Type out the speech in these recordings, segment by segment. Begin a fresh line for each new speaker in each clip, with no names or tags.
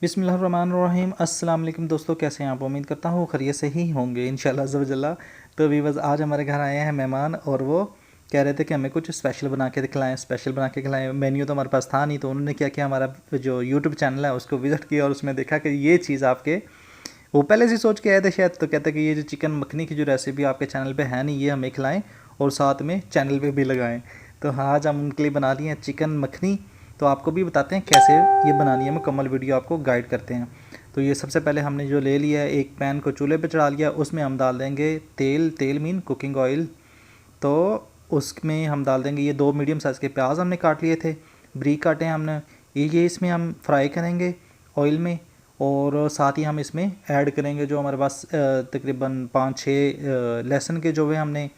बिस्मिल्लाहिर्रहमानिर्रहीम। अस्सलाम वालेकुम दोस्तों, कैसे हैं आप? उम्मीद करता हूँ खैरियत से ही होंगे इंशाल्लाह अज़्ज़ा वजल्ला। तो वीवर्स, आज हमारे घर आए हैं मेहमान और वो कह रहे थे कि हमें कुछ स्पेशल बना के दिखलाएं, स्पेशल बना के खिलाएं। मेन्यू तो हमारे पास था नहीं, तो उन्होंने क्या किया, हमारा जो यूट्यूब चैनल है उसको विज़िट किया और उसमें देखा कि ये चीज़ आपके वो पहले से सोच के आए थे शायद। तो कहते कि ये जो चिकन मखनी की जो रेसिपी आपके चैनल पे है नहीं, ये हमें खिलाएं और साथ में चैनल पे भी लगाएं। तो हाँ, आज हम उनके लिए बना लिए हैं चिकन मखनी। तो आपको भी बताते हैं कैसे ये बनानी है, मुकम्मल वीडियो आपको गाइड करते हैं। तो ये सबसे पहले हमने जो ले लिया है, एक पैन को चूल्हे पे चढ़ा लिया, उसमें हम डाल देंगे तेल। तेल मीन कुकिंग ऑयल। तो उसमें हम डाल देंगे ये 2 मीडियम साइज़ के प्याज हमने काट लिए थे, बरीक काटे हैं हमने। ये इसमें हम फ्राई करेंगे ऑयल में। और साथ ही हम इसमें ऐड करेंगे जो हमारे पास तकरीबन 5-6 लहसुन के जो है हमने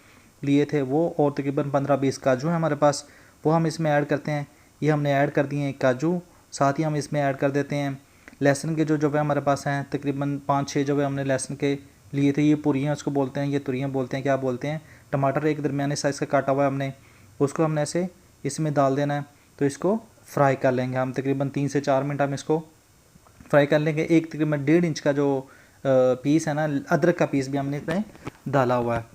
लिए थे वो, और तकरीबन 15-20 काजू हैं हमारे पास, वो हम इसमें ऐड करते हैं। ये हमने ऐड कर दिए हैं काजू। साथ ही हम इसमें ऐड कर देते हैं लहसुन के जो है हमारे पास हैं तकरीबन 5-6 जो है हमने लहसुन के लिए थे। ये पुरियाँ उसको बोलते हैं, ये तुरियाँ बोलते हैं, क्या बोलते हैं। टमाटर एक दरमियाने साइज़ का काटा हुआ है हमने, उसको हमने ऐसे इसमें डाल देना है। तो इसको फ्राई कर लेंगे हम, तकरीबन 3 से 4 मिनट हम इसको फ्राई कर लेंगे। एक तकरीबन 1.5 इंच का जो पीस है ना, अदरक का पीस भी हमने इसमें डाला हुआ है।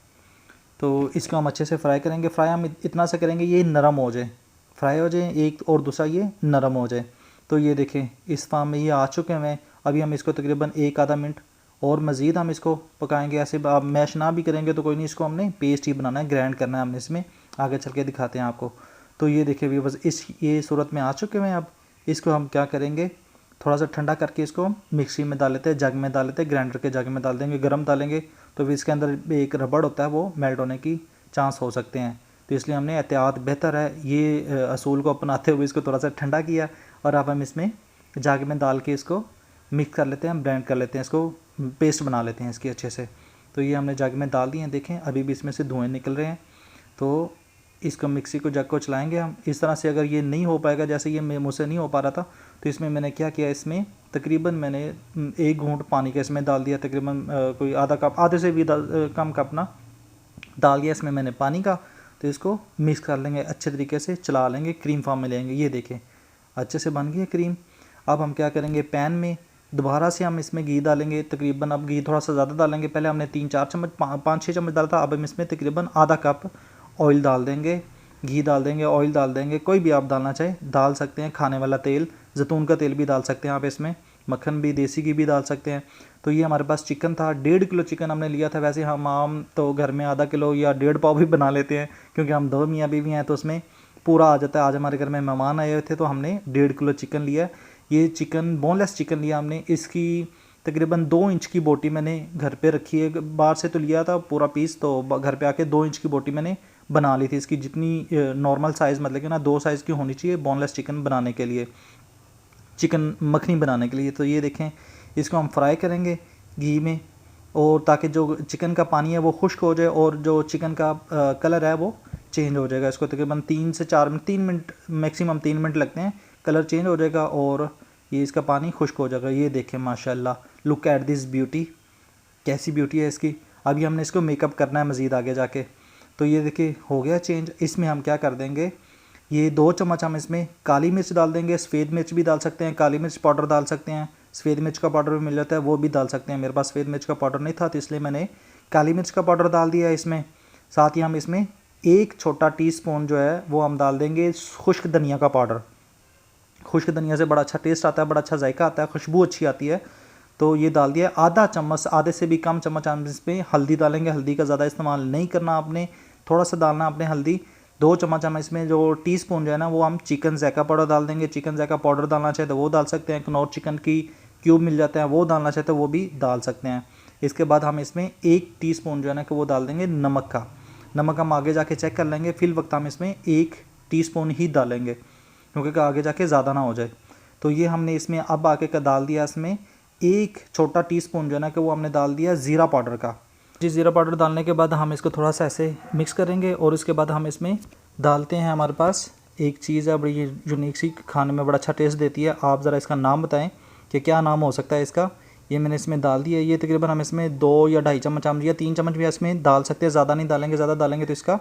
तो इसको हम अच्छे से फ्राई करेंगे। फ्राई हम इतना से करेंगे ये नरम हो जाए, फ्राई हो जाए एक, और दूसरा ये नरम हो जाए। तो ये देखें इस फार्म में ये आ चुके हैं। अभी हम इसको तकरीबन 1-आधा मिनट और मज़ीद हम इसको पकाएंगे। ऐसे आप मैश ना भी करेंगे तो कोई नहीं, इसको हमने पेस्ट ही बनाना है, ग्राइंड करना है हमने इसमें। आगे चल के दिखाते हैं आपको। तो ये देखिए भी बस ये सूरत में आ चुके हैं। अब इसको हम क्या करेंगे, थोड़ा सा ठंडा करके इसको हम मिक्सी में डाल लेते हैं, जग में डाल लेते हैं, ग्राइंडर के जग में डाल देंगे। गर्म डालेंगे तो फिर इसके अंदर एक रबड़ होता है, वो मेल्ट होने की चांस हो सकते हैं। तो इसलिए हमने एहतियात बेहतर है, ये असूल को अपनाते हुए इसको थोड़ा सा ठंडा किया। और अब हम इसमें जग में डाल के इसको मिक्स कर लेते हैं, ब्लेंड कर लेते हैं, इसको पेस्ट बना लेते हैं इसकी अच्छे से। तो ये हमने जग में डाल दिए हैं, देखें अभी भी इसमें से धुएँ निकल रहे हैं। तो इसको मिक्सी को जग को चलाएंगे हम इस तरह से। अगर ये नहीं हो पाएगा, जैसे ये मुझसे नहीं हो पा रहा था, तो इसमें मैंने क्या किया, इसमें तकरीबन मैंने 1 घूंट पानी का इसमें डाल दिया, तकरीबन कोई आधा कप, आधे से भी कम कप ना डाल दिया इसमें मैंने पानी का। तो इसको मिक्स कर लेंगे अच्छे तरीके से, चला लेंगे, क्रीम फॉर्म में लेंगे। ये देखें अच्छे से बन गई है क्रीम। अब हम क्या करेंगे, पैन में दोबारा से हम इसमें घी डालेंगे। तकरीबन अब घी थोड़ा सा ज़्यादा डालेंगे, पहले हमने 3-4 चम्मच 5-6 चम्मच डाला था, अब हम इसमें तकरीबन आधा कप ऑयल डाल देंगे, घी डाल देंगे, ऑयल डाल देंगे। कोई भी आप डालना चाहे डाल सकते हैं, खाने वाला तेल, जैतून का तेल भी डाल सकते हैं आप इसमें, मक्खन भी, देसी घी भी डाल सकते हैं। तो ये हमारे पास चिकन था, 1.5 किलो चिकन हमने लिया था। वैसे हम आम तो घर में आधा किलो या 1.5 पाव भी बना लेते हैं, क्योंकि हम 2 मियाँ बीवी हैं तो उसमें पूरा आ जाता है। आज हमारे घर में मेहमान आए हुए थे तो हमने 1.5 किलो चिकन लिया। ये चिकन बोनलेस चिकन लिया हमने। इसकी तकरीबन 2 इंच की बोटी मैंने घर पे रखी है, बाहर से तो लिया था पूरा पीस, तो घर पे आके 2 इंच की बोटी मैंने बना ली थी। इसकी जितनी नॉर्मल साइज़, मतलब कि ना 2 साइज़ की होनी चाहिए बोनलेस चिकन बनाने के लिए, चिकन मखनी बनाने के लिए। तो ये देखें इसको हम फ्राई करेंगे घी में, और ताकि जो चिकन का पानी है वो खुश्क हो जाए और जो चिकन का कलर है वो चेंज हो जाएगा। इसको तकरीबन 3 से 4 मिनट, 3 मिनट मैक्सिमम 3 मिनट लगते हैं, कलर चेंज हो जाएगा और ये इसका पानी खुश्क हो जाएगा। ये देखें माशाल्लाह, लुक एट दिस ब्यूटी, कैसी ब्यूटी है इसकी। अभी हमने इसको मेकअप करना है मज़ीद आगे जाके। तो ये देखिए हो गया चेंज। इसमें हम क्या कर देंगे, ये 2 चम्मच हम इसमें काली मिर्च डाल देंगे। सफ़ेद मिर्च भी डाल सकते हैं, काली मिर्च पाउडर डाल सकते हैं, सफ़ेद मिर्च का पाउडर भी मिल जाता है, वो भी डाल सकते हैं। मेरे पास सफ़ेद मिर्च का पाउडर नहीं था तो इसलिए मैंने काली मिर्च का पाउडर डाल दिया इसमें। साथ ही हम इसमें 1 छोटा टीस्पून जो है वो हम डाल देंगे खुश्क धनिया का पाउडर। खुश्क धनिया से बड़ा अच्छा टेस्ट आता है, बड़ा अच्छा जायका आता है, खुशबू अच्छी आती है। तो ये डाल दिया। आधा चम्मच, आधे से भी कम चम्मच हम इसमें हल्दी डालेंगे। हल्दी का ज़्यादा इस्तेमाल नहीं करना आपने, थोड़ा सा डालना आपने हल्दी। 2 चम्मच हम इसमें जो टीस्पून जो है ना वो हम चिकन ज़ायका पाउडर डाल देंगे। चिकन ज़ायका पाउडर डालना चाहे तो वो डाल सकते हैं, कनौर चिकन की क्यूब मिल जाते हैं, वो डालना चाहते हैं वो भी डाल सकते हैं। इसके बाद हम इसमें 1 टीस्पून जो है ना कि वो डाल देंगे नमक का। नमक हम आगे जाके चेक कर लेंगे, फिल वक्त हम इसमें 1 टीस्पून ही डालेंगे, क्योंकि आगे जाके ज़्यादा ना हो जाए। तो ये हमने इसमें अब आके का डाल दिया, इसमें 1 छोटा टीस्पून जो है ना कि वो हमने डाल दिया ज़ीरा पाउडर का। जी, ज़ीरा पाउडर डालने के बाद हम इसको थोड़ा सा ऐसे मिक्स करेंगे और उसके बाद हम इसमें डालते हैं, हमारे पास एक चीज़ है बड़ी यूनिक सी, खाने में बड़ा अच्छा टेस्ट देती है। आप ज़रा इसका नाम बताएं कि क्या नाम हो सकता है इसका। ये मैंने इसमें डाल दिया। ये तकरीबन हम इसमें 2 या 2.5 चम्मच हम या 3 चम्मच भी इसमें डाल सकते हैं, ज़्यादा नहीं डालेंगे। ज़्यादा डालेंगे तो इसका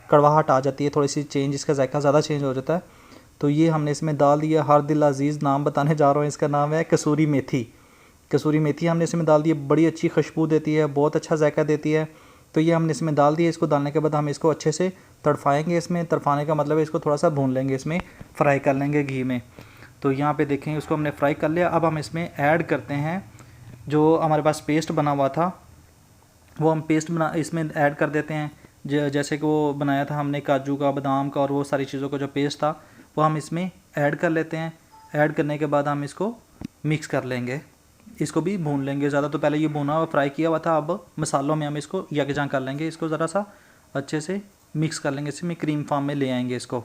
कड़वाहट आ जाती है, थोड़ी सी चेंज, इसका जायका ज़्यादा चेंज हो जाता है। तो ये हमने इसमें डाल दिया। हर दिल अजीज़ नाम बताने जा रहा हूँ, इसका नाम है कसूरी मेथी। कसूरी मेथी हमने इसमें डाल दी, बड़ी अच्छी खुशबू देती है, बहुत अच्छा जायका देती है। तो ये हमने इसमें डाल दिया। इसको डालने के बाद हम इसको अच्छे से तड़फाएंगे। इसमें तड़फाने का मतलब है इसको थोड़ा सा भून लेंगे, इसमें फ्राई कर लेंगे घी में। तो यहाँ पे देखें उसको हमने फ्राई कर लिया। अब हम इसमें ऐड करते हैं जो हमारे पास पेस्ट बना हुआ था, वो हम पेस्ट बना इसमें ऐड कर देते हैं। जैसे कि वो बनाया था हमने काजू का, बादाम का और वो सारी चीज़ों का जो पेस्ट था वो हम इसमें ऐड कर लेते हैं। ऐड करने के बाद हम इसको मिक्स कर लेंगे, इसको भी भून लेंगे ज़्यादा। तो पहले ये भुना हुआ फ्राई किया हुआ था, अब मसालों में हम इसको यकजां कर लेंगे। इसको ज़रा सा अच्छे से मिक्स कर लेंगे, इसमें क्रीम फॉर्म में ले आएंगे। इसको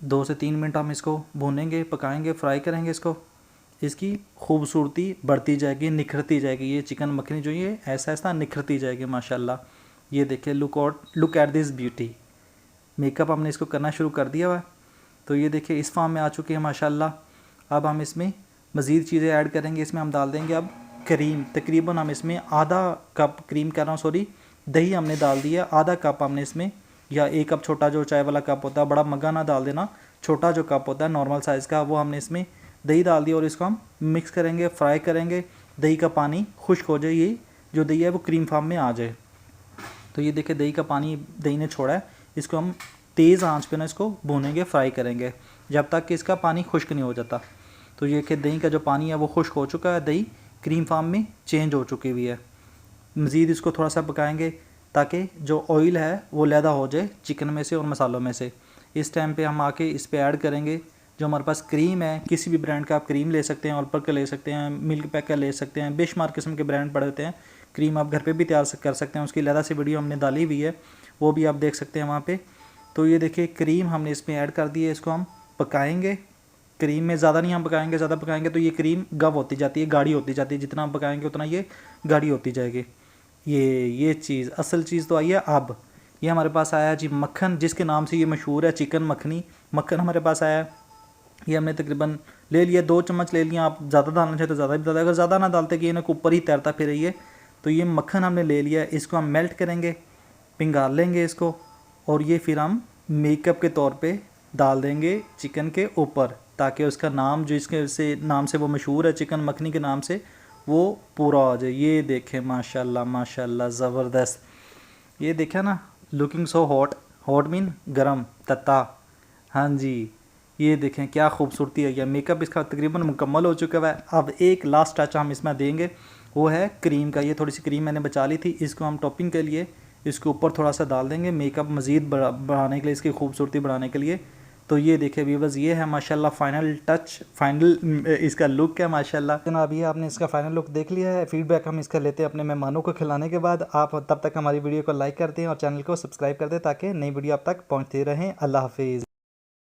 2 से 3 मिनट हम इसको भूनेंगे, पकाएंगे, फ्राई करेंगे इसको। इसकी खूबसूरती बढ़ती जाएगी, निखरती जाएगी। ये चिकन मखनी जो ये ऐसा ऐसा निखरती जाएगी माशाल्लाह। ये देखिए, look at this beauty. Makeup हमने इसको करना शुरू कर दिया हुआ। तो ये देखिए इस फॉर्म में आ चुकी है माशाल्लाह। अब हम इसमें मज़ीद चीज़ें ऐड करेंगे। इसमें हम डाल देंगे अब क्रीम। तकरीबन हम इसमें आधा कप क्रीम कह रहा हूँ, सॉरी, दही हमने डाल दिया। आधा कप हमने इसमें, या 1 कप छोटा जो चाय वाला कप होता है, बड़ा मग्गा ना डाल देना, छोटा जो कप होता है नॉर्मल साइज़ का, वो हमने इसमें दही डाल दिया। और इसको हम मिक्स करेंगे, फ्राई करेंगे। दही का पानी खुश्क हो जाए, ये जो दही है वो क्रीम फॉर्म में आ जाए। तो ये देखिए दही का पानी दही ने छोड़ा है। इसको हम तेज़ आंच पे ना इसको भूनेंगे, फ्राई करेंगे जब तक कि इसका पानी खुश्क नहीं हो जाता। तो ये कि दही का जो पानी है वो खुश्क हो चुका है, दही क्रीम फॉर्म में चेंज हो चुकी हुई है। मज़ीद इसको थोड़ा सा पकाएंगे ताकि जो ऑयल है वो लैदा हो जाए चिकन में से और मसालों में से। इस टाइम पे हम आके इस पे ऐड करेंगे जो हमारे पास क्रीम है। किसी भी ब्रांड का आप क्रीम ले सकते हैं, ऑलपर का ले सकते हैं, मिल्क पैक का ले सकते हैं, बेशुमार किस्म के ब्रांड पड़े होते हैं। क्रीम आप घर पे भी तैयार कर सकते हैं, उसकी लैदा सी वीडियो हमने डाली हुई है, वो भी आप देख सकते हैं वहाँ पे। तो ये देखिए क्रीम हमने इसमें ऐड कर दी है। इसको हम पकाएंगे। क्रीम में ज़्यादा नहीं हम पकाएंगे, ज़्यादा पकाएंगे तो ये क्रीम गव होती जाती है, गाढ़ी होती जाती है। जितना हम पकाएंगे उतना ये गाढ़ी होती जाएगी। ये चीज़, असल चीज़ तो आई है अब। ये हमारे पास आया जी मक्खन, जिसके नाम से ये मशहूर है, चिकन मखनी। मक्खन हमारे पास आया, ये हमने तकरीबन ले लिया, 2 चम्मच ले लिया। आप ज़्यादा डालना चाहे तो ज़्यादा भी डालें, अगर ज़्यादा ना डालते कि इन्हें ऊपर ही तैरता फिर ये। तो ये मक्खन हमने ले लिया, इसको हम मेल्ट करेंगे, पिघाल लेंगे इसको, और ये फिर हम मेकअप के तौर पे डाल देंगे चिकन के ऊपर, ताकि उसका नाम जो इसके से नाम से वो मशहूर है, चिकन मखनी के नाम से, वो पूरा हो जाए। ये देखें माशाल्लाह माशाल्लाह, ज़बरदस्त। ये देखें ना, looking so hot. Hot mean गरम, तत्ता। हाँ जी, ये देखें क्या खूबसूरती है। यह मेकअप इसका तकरीबन मुकम्मल हो चुका है। अब एक लास्ट टच हम इसमें देंगे, वो है क्रीम का। ये थोड़ी सी क्रीम मैंने बचा ली थी, इसको हम टॉपिंग के लिए इसके ऊपर थोड़ा सा डाल देंगे, मेकअप मज़ीद बढ़ाने के लिए, इसकी खूबसूरती बढ़ाने के लिए। तो ये देखिए व्यूअर्स, ये है माशाल्लाह फाइनल टच, फाइनल इसका लुक है माशाल्लाह। जनाब ये आपने इसका फाइनल लुक देख लिया है। फीडबैक हम इसका लेते हैं अपने मेहमानों को खिलाने के बाद। आप तब तक हमारी वीडियो को लाइक कर दें और चैनल को सब्सक्राइब कर दें ताकि नई वीडियो आप तक पहुँचती रहें। अल्लाह हाफिज़।